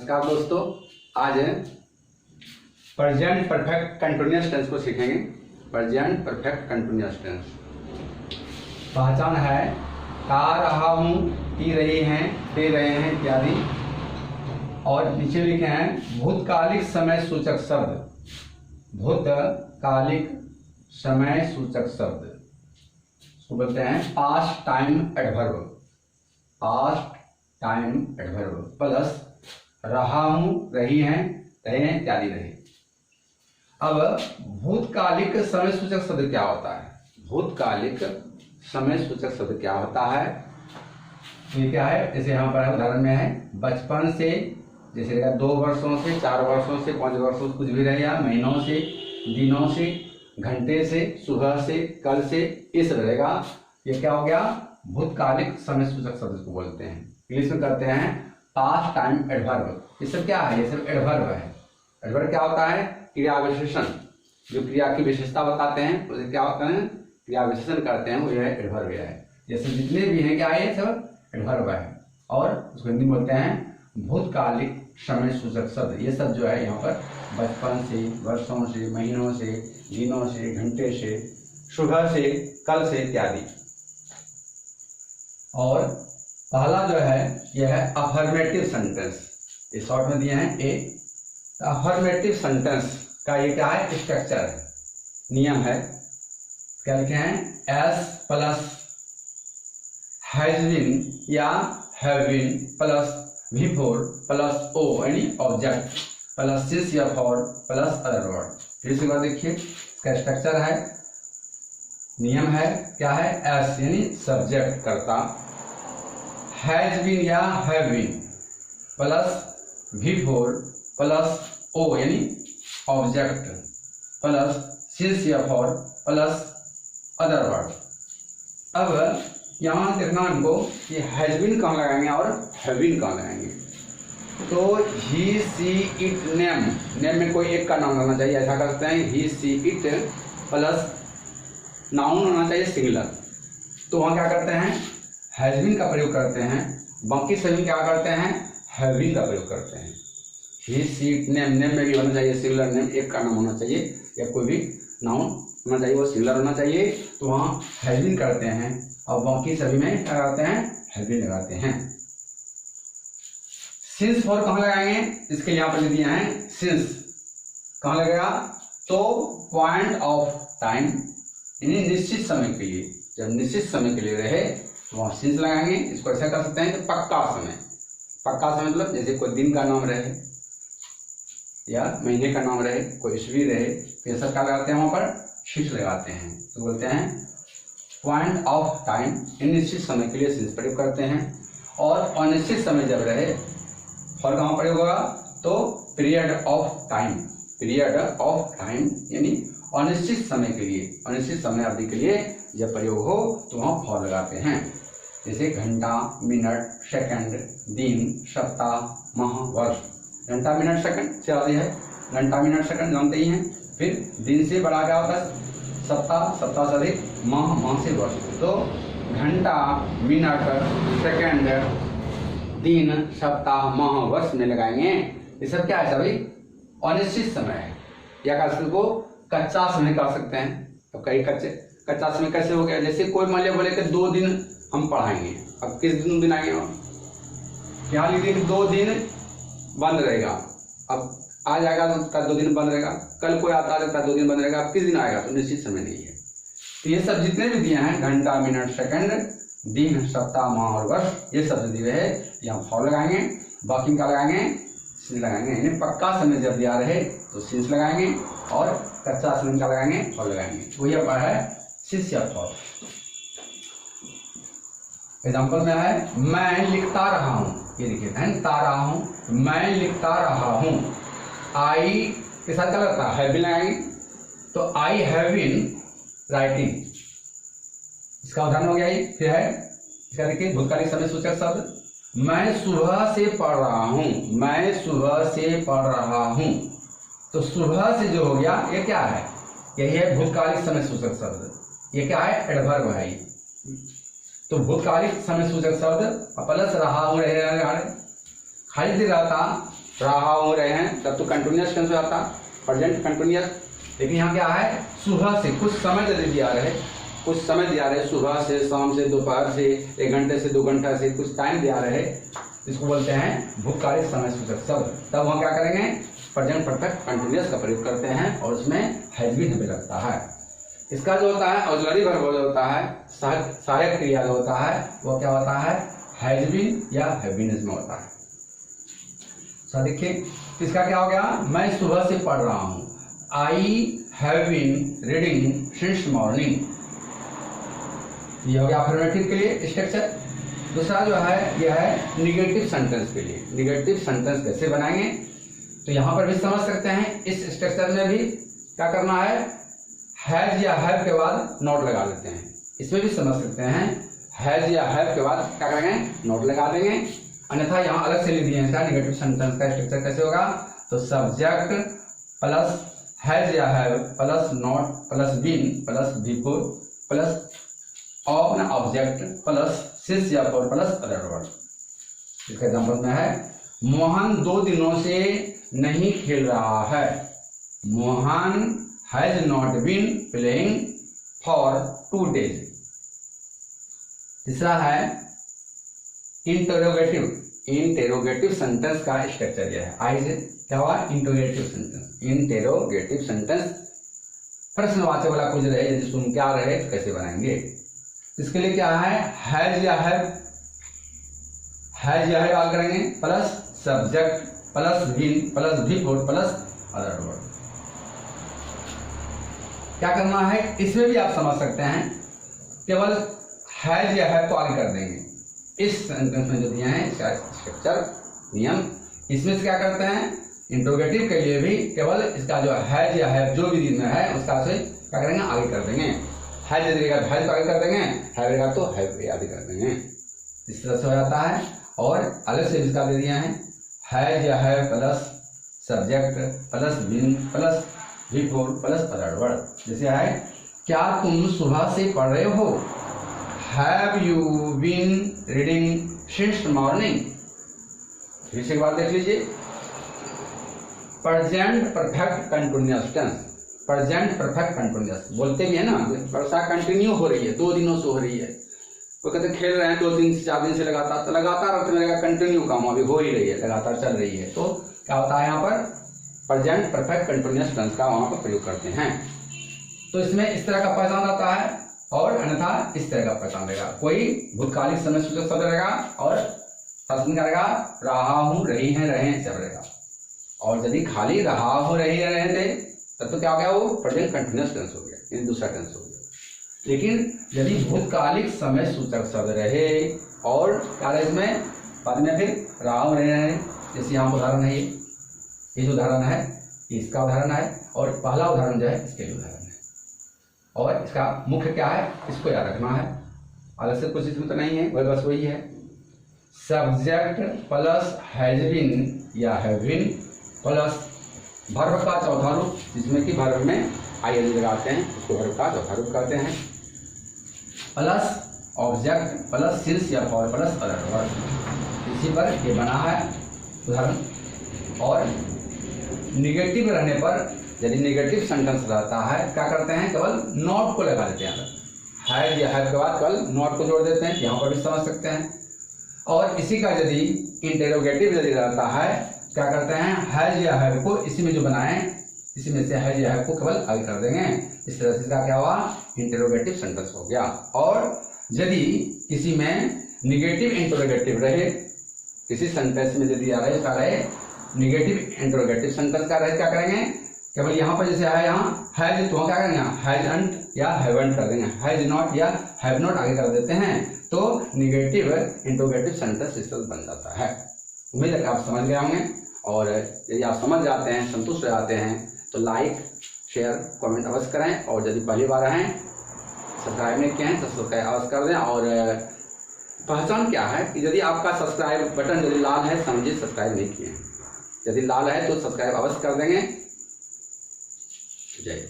नमस्कार दोस्तों, आज प्रेजेंट परफेक्ट कंटिन्यूअस टेंस को सीखेंगे। प्रेजेंट परफेक्ट कंटिन्यूअस टेंस पहचान है खा रहा हूँ, पी रही हैं, दे रहे हैं इत्यादि। और नीचे लिखे हैं भूतकालिक समय सूचक शब्द। भूतकालिक समय सूचक शब्द उसको बोलते हैं past time adverb. Past time adverb plus रहा हूँ, रही हैं, रहे हैं इत्यादि रहे। अब भूतकालिक समय सूचक शब्द क्या होता है? भूतकालिक समय सूचक शब्द क्या होता है? ये क्या है? जैसे यहाँ पर उदाहरण में है बचपन से, जैसे 2 वर्षों से, 4 वर्षों से, 5 वर्षों से, कुछ भी रहे, या महीनों से, दिनों से, घंटे से, सुबह से, कल से, इस रहेगा। ये क्या हो गया? भूतकालिक समय सूचक शब्द को बोलते हैं। इंग्लिश में करते हैं पास्ट टाइम एडवर्ब। ये सब क्या है? ये सब एडवर्ब है। एडवर्ब क्या होता है? क्रिया विशेषण। जो क्रिया की विशेषता बताते हैं उसे क्या होता है? क्रिया विशेषण करते हैं, वो यह एडवर्ब है। जैसे जितने भी हैं क्या है? सब एडवर्ब है। और उसको हिंदी में बोलते हैं भूतकालिक समय सूचक शब्द। ये सब जो है यहाँ पर बचपन से, वर्षों से, महीनों से, दिनों से, घंटे से, सुबह से, कल से इत्यादि। और पहला जो है यह है अफर्मेटिव सेंटेंस। ये शॉर्ट में दिए हैं ए। अफर्मेटिव सेंटेंस का ये क्या है? स्ट्रक्चर है, नियम है। क्या लिखे हैं? एस प्लस हैज बीन या have been plus before plus O यानी ऑब्जेक्ट प्लस सिंस या फॉर प्लस अदर वर्ड। फिर से बात देखिए, इसका स्ट्रक्चर है, नियम है। क्या है? एस यानी सब्जेक्ट कर्ता, हैज बीन या have been plus before plus O यानी ऑब्जेक्ट प्लस सिंस या फॉर प्लस अदर वर्ड। अब यहाँ देखना हमको कि हैज बीन कहाँ लगाएंगे और हैव बीन कहाँ लगाएंगे। तो ही सी इट नेम, नेम में कोई एक का नाम रहना चाहिए। ऐसा कर सकते हैं ही सी इट प्लस नाउन होना चाहिए सिंगुलर। तो वहाँ क्या करते हैं? हैज बीन का प्रयोग करते हैं। बाकी सभी क्या करते हैं? हैव बीन का प्रयोग करते हैं। ही सी इट नेम, नेम में भी होना चाहिए सिंगुलर नेम, एक का नाम होना चाहिए, या कोई भी नाउन होना चाहिए, वो सिंगुलर होना चाहिए। तो वहाँ हैज बीन करते हैं और बाकी सभी में क्या लगाते हैं? हैव बीन लगाते हैं। सिंस फॉर कहाँ लगाएंगे? इसके यहाँ पर दिए हैं सिंस कहाँ लगेगा? तो पॉइंट ऑफ टाइम यानी निश्चित समय के लिए, जब निश्चित समय के लिए रहे तो वहाँ सिंस लगाएंगे। इसको ऐसा कर सकते हैं कि पक्का समय। पक्का समय मतलब जैसे कोई दिन का नाम रहे या महीने का नाम रहे, कोई ईस्वी रहे, तो ये सब क्या लगाते हैं? वहाँ पर सिंस लगाते हैं। तो बोलते हैं पॉइंट ऑफ टाइम, निश्चित समय के लिए सिंस प्रयोग करते हैं। और अनिश्चित समय जब रहे, फॉर कहाँ प्रयोग होगा? तो period of time, period of time यानी अनिश्चित समय के लिए, अनिश्चित समय अवधि के लिए जब प्रयोग हो तो वहाँ फॉर लगाते हैं। जैसे घंटा, मिनट, सेकंड, दिन, सप्ताह, माह, वर्ष। घंटा, मिनट, सेकंड से आदि है। घंटा, मिनट, सेकंड जानते ही हैं। फिर दिन से बड़ा क्या होता है? सप्ताह, सप्ताह से अधिक माह, माह से वर्ष। तो घंटा, मिनट, सेकंड, दिन, सप्ताह, माह, वर्ष में लगाएंगे। ये सब क्या है? सभी अनिश्चित समय है। या कर सकते को कच्चा समय कर सकते हैं। तो कई कच्चा समय कैसे हो गया? जैसे कोई मान लिया बोले कि 2 दिन हम पढ़ाएंगे। अब किस दिन आएंगे? यहाँ लिखिए 2 दिन बंद रहेगा। अब आज आएगा तो 2 दिन बंद रहेगा, कल कोई आता है तो 2 दिन बंद रहेगा। अब किस दिन आएगा? तो निश्चित समय नहीं है। तो ये सब जितने भी दिए हैं, घंटा, मिनट, सेकंड, दिन, सप्ताह, माह और वर्ष, ये सब दिए है। यहाँ फॉर लगाएंगे, बाकी का लगाएंगे सिंस लगाएंगे। यानी पक्का समय जब दिया रहे तो सिंस लगाएंगे और कच्चा समय का लगाएंगे फॉर लगाएंगे। वही अपना है सिंस या फॉर। एग्जाम्पल में है मैं लिखता रहा हूँ। ये देखिए लिखता रहा हूँ, मैं लिखता रहा हूँ। आई के साथ क्या लगता है? हैव बीन लगाएंगे। तो आई हैव बीन राइटिंग, इसका उदाहरण हो गया। ये फिर है इसका देखिए भूतकालिक समय सूचक शब्द मैं सुबह से पढ़ रहा हूँ। मैं सुबह से पढ़ रहा हूँ। तो सुबह से जो हो गया ये क्या है? यही है भूतकालिक समय सूचक शब्द। ये क्या है? एडवर्ब है। तो भूतकालिक समय सूचक शब्द प्लस रहा हूँ, रहे, खाली दे रहा था रहा हो रहे हैं, तब तो कंटिन्यूअस टेंस हो जाता, प्रेजेंट कंटिन्यूअस। लेकिन यहाँ क्या है, सुबह से कुछ समय यदि दिया रहे, कुछ समय दिया रहे, सुबह से, शाम से, दोपहर से, 1 घंटे से 2 घंटा से कुछ टाइम दिया रहे, इसको बोलते हैं भूतकालिक समय सूचक शब्द। तब हम क्या करेंगे, प्रेजेंट परफेक्ट कंटिन्यूअस का प्रयोग करते हैं और उसमें हैज बीन हमें लगता है। इसका जो होता है ऑक्सिलरी वर्ब जो होता है, सहायक क्रिया जो होता है, वो क्या होता है, हैज बीन या हैव बीन इसमें होता है। तो देखिए इसका क्या हो गया, मैं सुबह से पढ़ रहा हूँ, I have been reading since morning. ये हो गया अफर्मेटिव के लिए स्ट्रक्चर। दूसरा जो है यह है निगेटिव सेंटेंस के लिए। निगेटिव सेंटेंस कैसे बनाएंगे, तो यहाँ पर भी समझ सकते हैं, इस स्ट्रक्चर में भी क्या करना है, हैज या हैव के बाद नोट लगा लेते हैं। इसमें भी समझ सकते हैं, हैज या हैव के बाद क्या करेंगे, नोट लगा देंगे। अन्यथा यहाँ अलग से लिख दिए हैं निगेटिव सेंटेंस का स्ट्रक्चर कैसे होगा, तो सब्जेक्ट प्लस हैज या have plus not plus been plus before plus of ना ऑब्जेक्ट प्लस सिंस या फॉर प्लस अदर वर्ड। इसका एग्जांपल में है, मोहन 2 दिनों से नहीं खेल रहा है, Mohan has not been playing for 2 days। तीसरा है इंटरोगेटिव। इंटेरोगेटिव सेंटेंस का स्ट्रक्चर यह है, आई से क्या हुआ, इंटरोगेटिव सेंटेंस। इंटेरोगेटिव सेंटेंस प्रश्नवाचक वाला कुछ रहे, यदि सुन क्या रहे तो कैसे बनाएंगे। इसके लिए क्या है, हैज या हैव, हैज या हैव करेंगे plus subject plus been plus before plus other word. क्या करना है, इसमें भी आप समझ सकते हैं, केवल हैज या हैव को आगे कर देंगे। इस सेंटेंस में जो दिया है इसका स्ट्रक्चर नियम, इसमें से क्या करते हैं, इंट्रोगेटिव के लिए भी केवल इसका जो हैज या हैव जो भी दिन है उसका से क्या करेंगे, आगे कर देंगे। हैज देगा तो हैज को आगे कर देंगे, हैव देगा तो हैव आगे कर देंगे। इस तरह से हो जाता है। और अलग से इसका दे दिया है, हैज या have plus subject plus been plus before plus other word. जैसे है, क्या तुम सुबह से पढ़ रहे हो, have you been reading since morning. फिर से एक बार देख लीजिए, present perfect continuous tense, present perfect continuous बोलते भी है ना, वर्षा कंटिन्यू हो रही है, 2 दिनों से हो रही है। वो कहते खेल रहे हैं 2 दिन से 4 दिन से लगातार, तो लगातार अर्थ में कंटिन्यू काम अभी हो ही रही है, लगातार चल रही है। तो क्या होता है, यहाँ पर प्रेजेंट परफेक्ट कंटिन्यूअस टेंस का वहां पर प्रयोग करते हैं। तो इसमें इस तरह का पहचान आता है और अन्यथा इस तरह का पहचान रहेगा। कोई भूतकालिक समय सूचक शब्द रहेगा और शासन करेगा, रहा हूं, रही है, रहे हैं, सब रहेगा। और यदि खाली रहा हो, रही है, रहे थे, तब तो क्या हो गया, वो प्रेजेंट कंटिन्यूअस टेंस हो गया, यानी दूसरा टेंस हो गया। लेकिन यदि भूतकालिक समय सूचक शब्द रहे और क्या रहे इसमें बाद में फिर रहा हूं, रहे हैं, जैसे यहाँ उदाहरण है, ये जो उदाहरण है इसका उदाहरण है और पहला उदाहरण जो है इसके लिए उदाहरण है। और इसका मुख्य क्या है, इसको याद रखना है, अलग से कुछ इसमें तो नहीं है, वही बस वही है, सब्जेक्ट प्लस हैज बीन या हैव बीन प्लस वर्ब का चौथा रूप, जिसमें कि वर्ब में आईएनजी लगाते हैं, उसको वर्ब का चौथा रूप करते हैं, प्लस ऑब्जेक्ट प्लस सिंस या फॉर प्लस अदर वर्ब। इसी पर ये बना है उदाहरण। और निगेटिव रहने पर, यदि निगेटिव सेंटेंस रहता है, क्या करते हैं, केवल नॉट को लगा देते हैं, हैज या हैव के बाद केवल नॉट को जोड़ देते हैं, यहाँ पर भी समझ सकते हैं। और इसी का यदि इंटेरोगेटिव यदि रहता है, क्या करते हैं, हैज या हैव को इसी में जो बनाए, इसी में से हैज या हैव को केवल आगे कर देंगे। इस तरह से इसका क्या हुआ, इंटेरोगेटिव सेंटेंस हो गया। और यदि किसी में निगेटिव इंटेरोगेटिव रहे, किसी सेंटेंस में यदि आ रहे क्या रहे, निगेटिव इंटेरोगेटिव सेंटेंस का रहे, क्या करेंगे, केवल यहाँ पर जैसे है, यहाँ हैज, तो क्या करेंगे, हैजंट या हैवंट कर देंगे, हैज नॉट या हैव नॉट आगे कर देते हैं, तो निगेटिव इंटेरोगेटिव सेंटेंस इस तरह बन जाता है। उम्मीद है कि आप समझ गए होंगे। और यदि आप समझ जाते हैं, संतुष्ट हो जाते हैं, तो लाइक शेयर कमेंट अवश्य करें। और यदि पहली बार आए, सब्सक्राइब नहीं किए हैं तो सब्सक्राइब अवश्य कर दें। और पहचान क्या है कि यदि आपका सब्सक्राइब बटन यदि लाल है, समझिए सब्सक्राइब नहीं किए हैं, यदि लाल है तो सब्सक्राइब अवश्य कर देंगे। जय